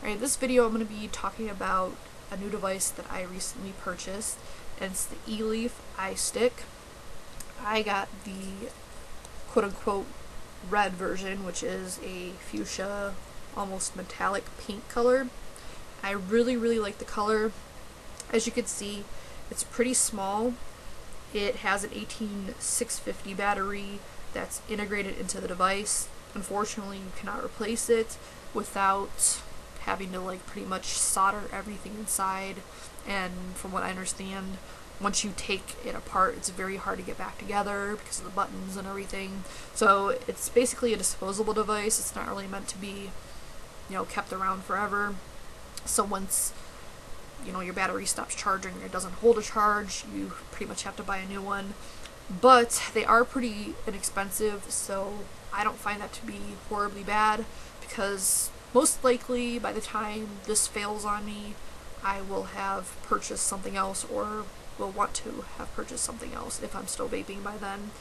Alright, this video I'm going to be talking about a new device that I recently purchased, and it's the eLeaf iStick. I got the quote-unquote red version, which is a fuchsia, almost metallic pink color. I really like the color. As you can see, it's pretty small. It has an 18650 battery that's integrated into the device. Unfortunately, you cannot replace it without having to pretty much solder everything inside, and from what I understand, once you take it apart, it's very hard to get back together because of the buttons and everything. So it's basically a disposable device. It's not really meant to be, kept around forever. So once your battery stops charging or it doesn't hold a charge, you pretty much have to buy a new one. But they are pretty inexpensive, so I don't find that to be horribly bad, because most likely by the time this fails on me, I will have purchased something else, or will want to have purchased something else if I'm still vaping by then.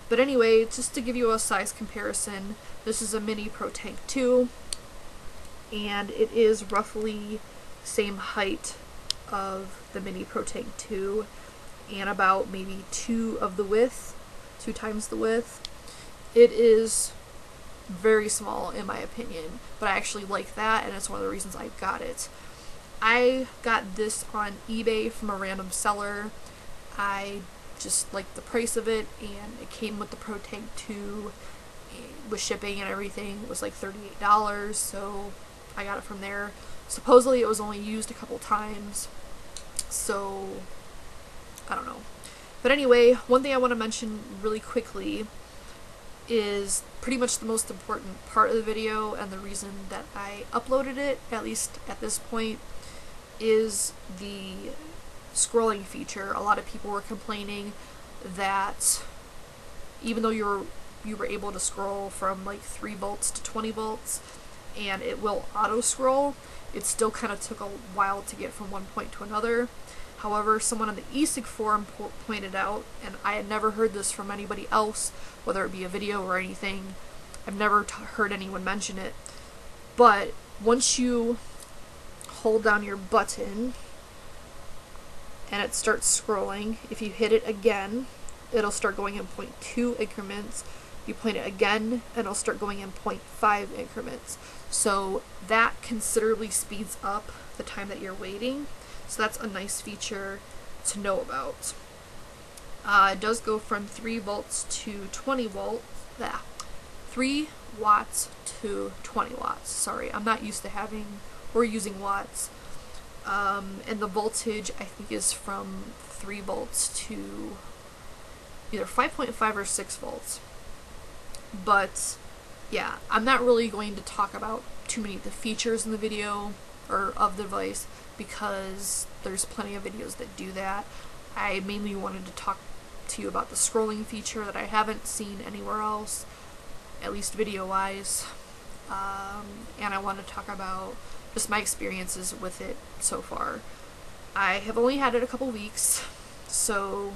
But anyway, just to give you a size comparison, this is a mini Protank 2, and it is roughly same height of the mini Protank 2, and about maybe two times the width. It is very small in my opinion, but I actually like that, and it's one of the reasons I got it. I got this on eBay from a random seller. I just liked the price of it, and it came with the Protank 2 with shipping and everything. It was like $38, so I got it from there. Supposedly it was only used a couple times, so I don't know. But anyway, one thing I want to mention really quickly is pretty much the most important part of the video, and the reason that I uploaded it, at least at this point, is the scrolling feature. A lot of people were complaining that even though you were able to scroll from like 3 volts to 20 volts and it will auto scroll, it still kind of took a while to get from one point to another. However, someone on the eStick forum pointed out, and I had never heard this from anybody else, whether it be a video or anything, I've never heard anyone mention it, but once you hold down your button and it starts scrolling, if you hit it again, it'll start going in 0.2 increments. You point it again, and it'll start going in 0.5 increments. So that considerably speeds up the time that you're waiting. So that's a nice feature to know about. It does go from 3 volts to 20 volts. 3 watts to 20 watts. Sorry, I'm not used to using watts. And the voltage, I think, is from 3 volts to either 5.5 or 6 volts. But yeah, I'm not really going to talk about too many of the features in the video or of the device, because there's plenty of videos that do that. I mainly wanted to talk to you about the scrolling feature that I haven't seen anywhere else, at least video-wise, and I want to talk about just my experiences with it so far. I have only had it a couple weeks, so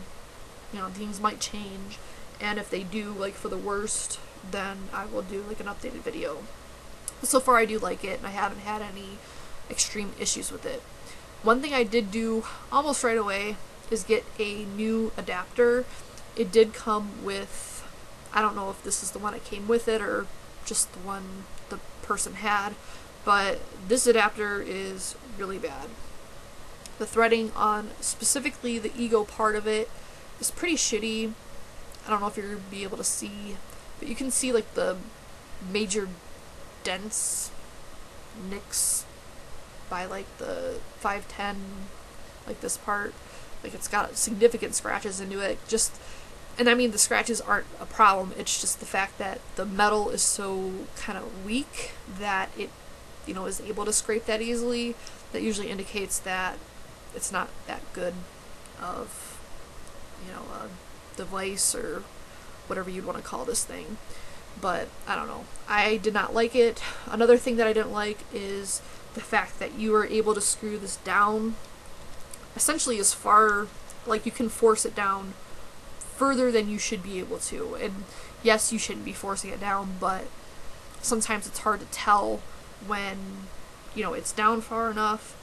things might change, and if they do, for the worst, then I will do an updated video. But so far I do like it, and I haven't had any extreme issues with it. One thing I did do almost right away is get a new adapter. It did come with, I don't know if this is the one that came with it or just the one the person had, but this adapter is really bad. The threading on specifically the ego part of it is pretty shitty. I don't know if you're going to be able to see, but you can see the major dents, nicks by the 510, this part, it's got significant scratches into it. And I mean, the scratches aren't a problem, it's just the fact that the metal is so kind of weak that it is able to scrape that easily. That usually indicates that it's not that good of a device, or whatever you'd want to call this thing. But I don't know, I did not like it. Another thing that I didn't like is the fact that you are able to screw this down essentially as far, you can force it down further than you should be able to. And yes, you shouldn't be forcing it down, but sometimes it's hard to tell when you know, it's down far enough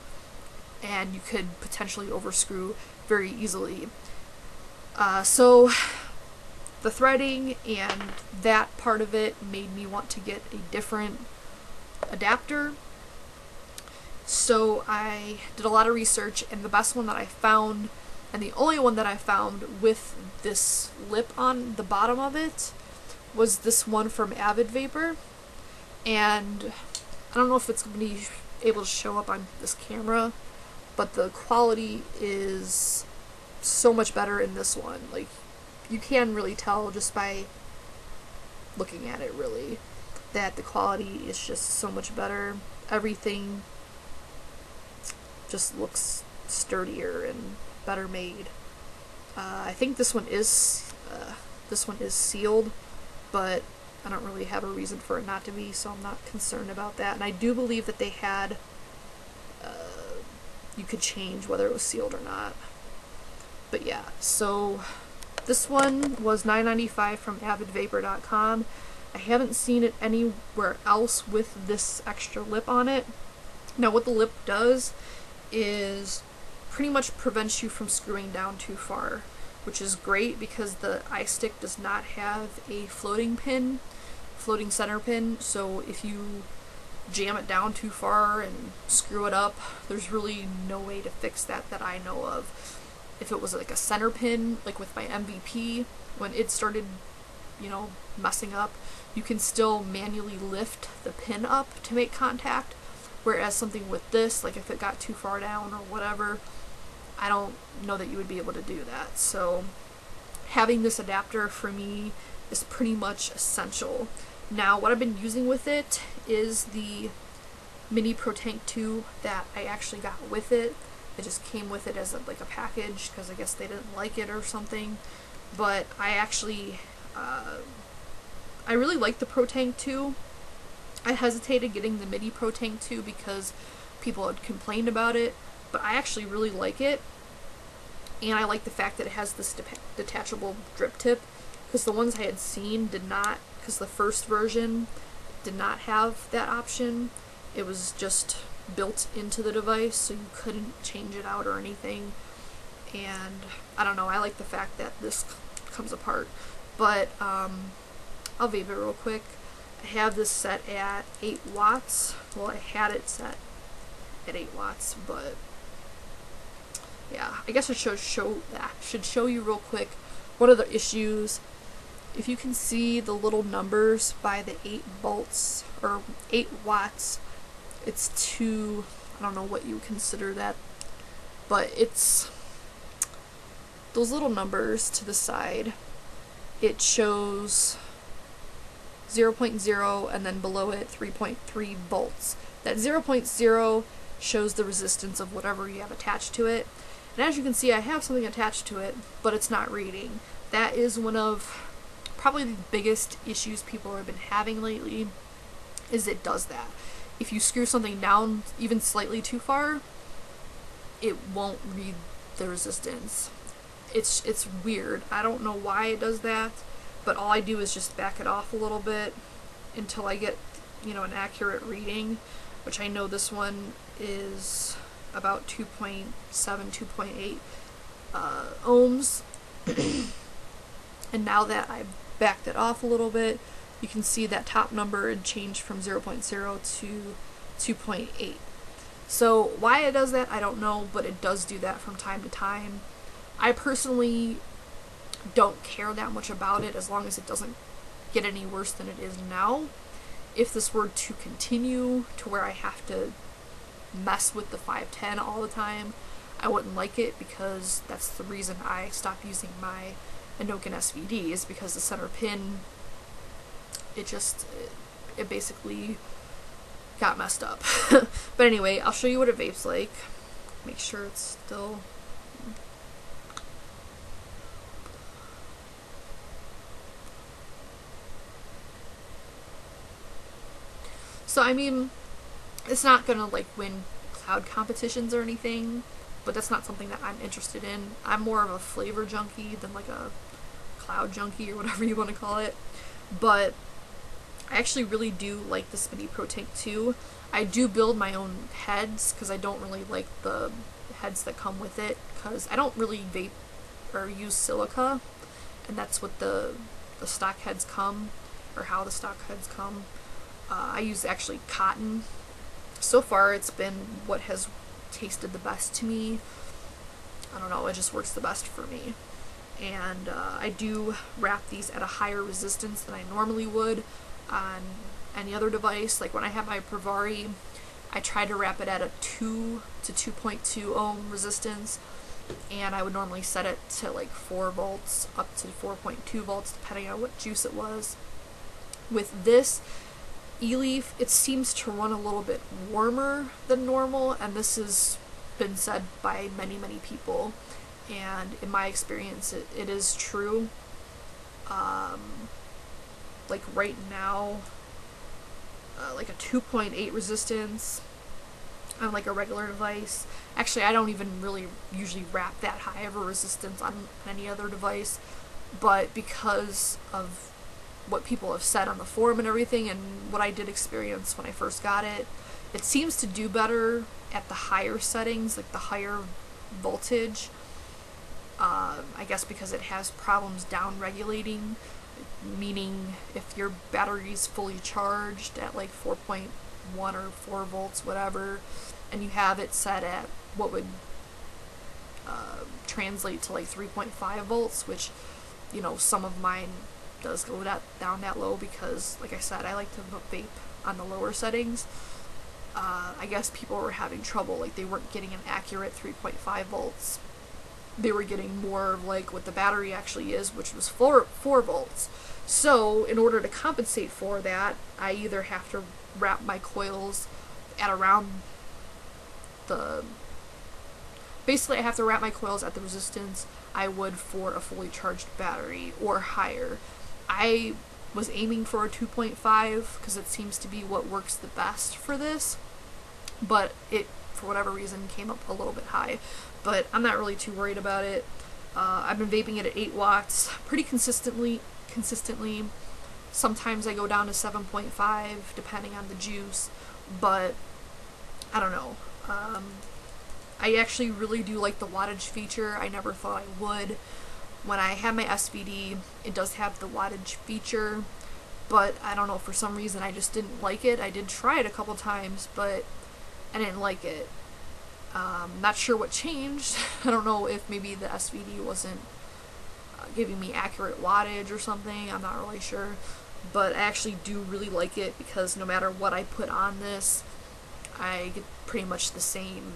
and you could potentially overscrew very easily. So the threading and that part of it made me want to get a different adapter. So I did a lot of research, and the best one that I found, and the only one that I found with this lip on the bottom of it, was this one from Avid Vapor. And I don't know if it's going to be able to show up on this camera, but the quality is so much better in this one. Like, you can really tell just by looking at it, really, that the quality is just so much better. Everything just looks sturdier and better made. I think this one is sealed, but I don't really have a reason for it not to be, so I'm not concerned about that. And I do believe that they had, you could change whether it was sealed or not. But yeah, so this one was $9.95 from avidvapor.com. I haven't seen it anywhere else with this extra lip on it. Now what the lip does is pretty much prevents you from screwing down too far, which is great because the iStick does not have a floating center pin, so if you jam it down too far and screw it up, there's really no way to fix that I know of. If it was like a center pin, like with my MVP, when it started, you know, messing up, you can still manually lift the pin up to make contact, whereas something with this, like if it got too far down or whatever, I don't know that you would be able to do that. So having this adapter for me is pretty much essential. Now what I've been using with it is the mini Protank 2 that I actually got with it. It just came with it as like a package because I guess they didn't like it or something. But I actually, I really like the Protank 2. I hesitated getting the mini Protank 2 because people had complained about it, but I actually really like it. And I like the fact that it has this detachable drip tip, because the ones I had seen did not, because the first version did not have that option. It was just built into the device, so you couldn't change it out or anything. And I don't know, I like the fact that this comes apart. But I'll vape it real quick. I have this set at 8 watts. Well, I had it set at 8 watts, but yeah, I guess I should show you real quick one of the issues. If you can see the little numbers by the 8 volts or 8 watts, it's too, I don't know what you consider that, but it's those little numbers to the side. It shows 0.0 and then below it 3.3 volts. That 0.0 shows the resistance of whatever you have attached to it. And as you can see, I have something attached to it, but it's not reading. That is one of probably the biggest issues people have been having lately, is it does that. If you screw something down even slightly too far, it won't read the resistance. It's weird. I don't know why it does that, but all I do is just back it off a little bit until I get, you know, an accurate reading, which I know this one is about 2.7, 2.8 ohms. And now that I've backed it off a little bit, you can see that top number had changed from 0.0 to 2.8. So why it does that, I don't know, but it does do that from time to time. I personally don't care that much about it as long as it doesn't get any worse than it is now. If this were to continue to where I have to mess with the 510 all the time, I wouldn't like it, because that's the reason I stopped using my Inokin SVD, is because the center pin, it basically got messed up. But anyway, I'll show you what it vapes like. Make sure it's still... So I mean, it's not gonna like win cloud competitions or anything, but that's not something that I'm interested in. I'm more of a flavor junkie than like a cloud junkie or whatever you want to call it. But I actually really do like this mini Protank too. I do build my own heads because I don't really like the heads that come with it, because I don't really vape or use silica, and that's what the stock heads come, or how the stock heads come. I use actually cotton. So far it's been what has tasted the best to me. I don't know, it just works the best for me. And I do wrap these at a higher resistance than I normally would on any other device. Like when I have my Provari, I try to wrap it at a 2 to 2.2 ohm resistance, and I would normally set it to like 4 volts up to 4.2 volts depending on what juice it was. With this eLeaf, it seems to run a little bit warmer than normal, and this has been said by many people, and in my experience it is true. Like right now, like a 2.8 resistance on like a regular device. Actually, I don't even really usually wrap that high of a resistance on any other device, but because of what people have said on the forum and everything, and what I did experience when I first got it, it seems to do better at the higher settings, like the higher voltage. I guess because it has problems down regulating, meaning if your battery's fully charged at like 4.1 or 4 volts, whatever, and you have it set at what would translate to like 3.5 volts, which, you know, some of mine does go down that low because, like I said, I like to vape on the lower settings. I guess people were having trouble, like they weren't getting an accurate 3.5 volts. They were getting more like what the battery actually is, which was 4 volts. So in order to compensate for that, I either have to wrap my coils at around basically I have to wrap my coils at the resistance I would for a fully charged battery or higher. I was aiming for a 2.5 because it seems to be what works the best for this, but it, for whatever reason, came up a little bit high. But I'm not really too worried about it. I've been vaping it at 8 watts pretty consistently. Sometimes I go down to 7.5 depending on the juice, but I don't know. I actually really do like the wattage feature. I never thought I would. When I have my SVD, it does have the wattage feature, but I don't know, for some reason I just didn't like it. I did try it a couple times, but I didn't like it. Not sure what changed. I don't know if maybe the SVD wasn't giving me accurate wattage or something. I'm not really sure, but I actually do really like it because no matter what I put on this, I get pretty much the same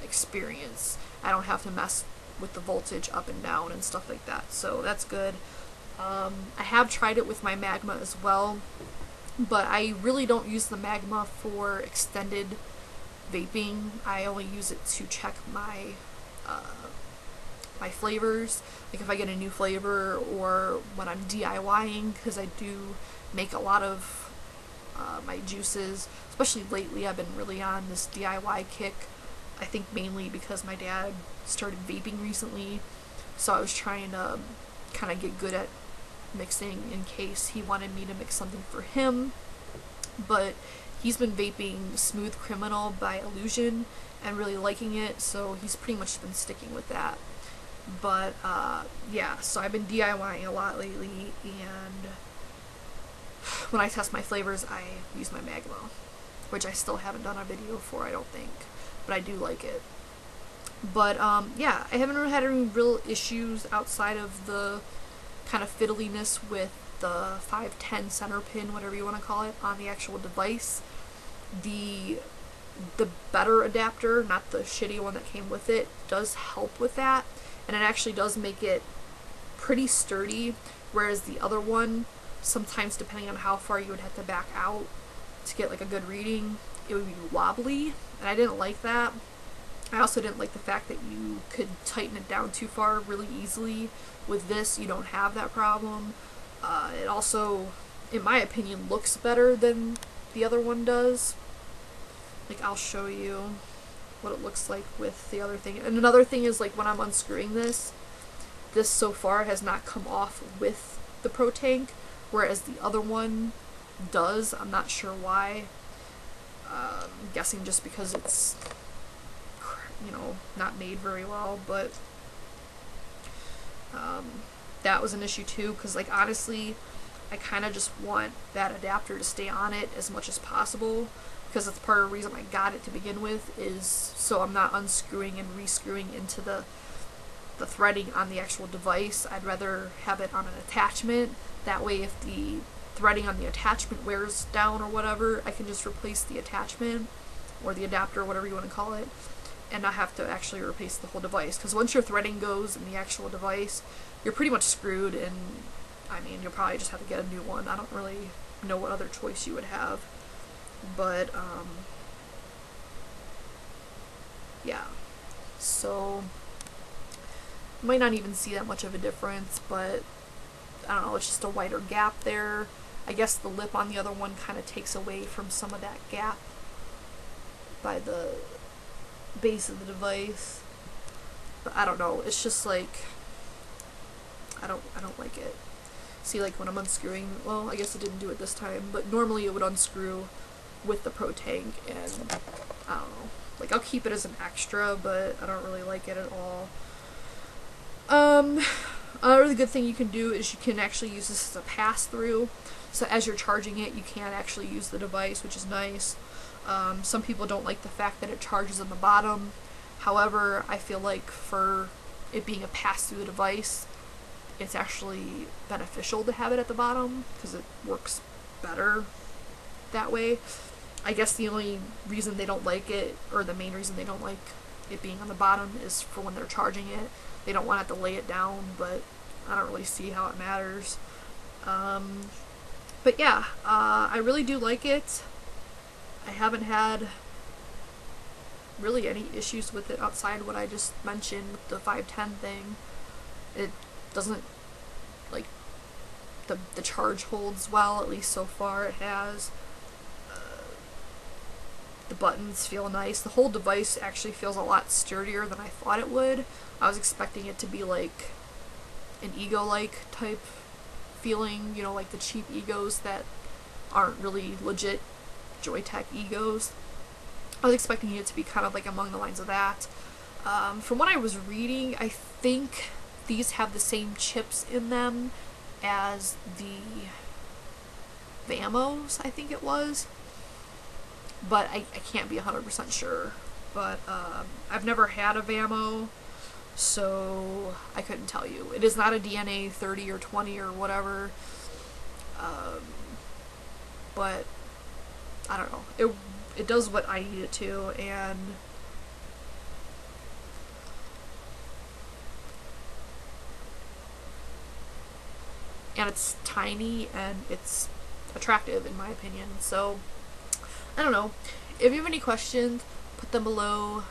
experience. I don't have to mess with the voltage up and down and stuff like that, so that's good. I have tried it with my Magma as well, but I really don't use the Magma for extended vaping. I only use it to check my my flavors, like if I get a new flavor or when I'm DIYing, because I do make a lot of my juices, especially lately. I've been really on this DIY kick, I think mainly because my dad started vaping recently, so I was trying to kind of get good at mixing in case he wanted me to mix something for him. But he's been vaping Smooth Criminal by Illusion and really liking it, so he's pretty much been sticking with that. But yeah, so I've been DIYing a lot lately, and when I test my flavors I use my Magma, which I still haven't done a video for, I don't think, but I do like it. But yeah, I haven't had any real issues outside of the kind of fiddliness with the 510 center pin, whatever you want to call it, on the actual device. The better adapter, not the shitty one that came with it, does help with that, and it actually does make it pretty sturdy, whereas the other one, sometimes depending on how far you would have to back out to get like a good reading, it would be wobbly, and I didn't like that. I also didn't like the fact that you could tighten it down too far really easily. With this, you don't have that problem. It also, in my opinion, looks better than the other one does. Like, I'll show you what it looks like with the other thing. And another thing is, like, when I'm unscrewing this so far has not come off with the Protank, whereas the other one does. I'm not sure why. I'm guessing just because it's, you know, not made very well, but that was an issue too, because like honestly I kind of just want that adapter to stay on it as much as possible, because that's part of the reason I got it to begin with, is so I'm not unscrewing and rescrewing into the threading on the actual device. I'd rather have it on an attachment. That way if the threading on the attachment wears down or whatever, I can just replace the attachment or the adapter, whatever you want to call it, and not have to actually replace the whole device. Because once your threading goes in the actual device, you're pretty much screwed, and I mean, you'll probably just have to get a new one. I don't really know what other choice you would have, but yeah, so you might not even see that much of a difference, but I don't know, it's just a wider gap there. I guess the lip on the other one kind of takes away from some of that gap by the base of the device, but I don't know, it's just like I don't like it. See, like when I'm unscrewing, well, I guess it didn't do it this time, but normally it would unscrew with the Protank, and I don't know, like I'll keep it as an extra, but I don't really like it at all. A really good thing you can do is you can actually use this as a pass-through, so as you're charging it you can't actually use the device, which is nice. Some people don't like the fact that it charges on the bottom. However, I feel like for it being a pass-through device, it's actually beneficial to have it at the bottom because it works better that way. I guess the only reason they don't like it, or the main reason they don't like it being on the bottom, is for when they're charging it. They don't want to have to lay it down, but I don't really see how it matters. But yeah, I really do like it. I haven't had really any issues with it outside what I just mentioned with the 510 thing. It doesn't, like, the charge holds well, at least so far it has. The buttons feel nice. The whole device actually feels a lot sturdier than I thought it would. I was expecting it to be like an Ego-like type feeling, you know, like the cheap Egos that aren't really legit Joytech Egos. I was expecting it to be kind of like among the lines of that. From what I was reading, I think these have the same chips in them as the Vamos, I think it was. But I can't be 100% sure. But I've never had a Vamo, so I couldn't tell you. It is not a DNA 30 or 20 or whatever. But I don't know. It does what I need it to, and it's tiny and it's attractive in my opinion. So I don't know. If you have any questions, put them below.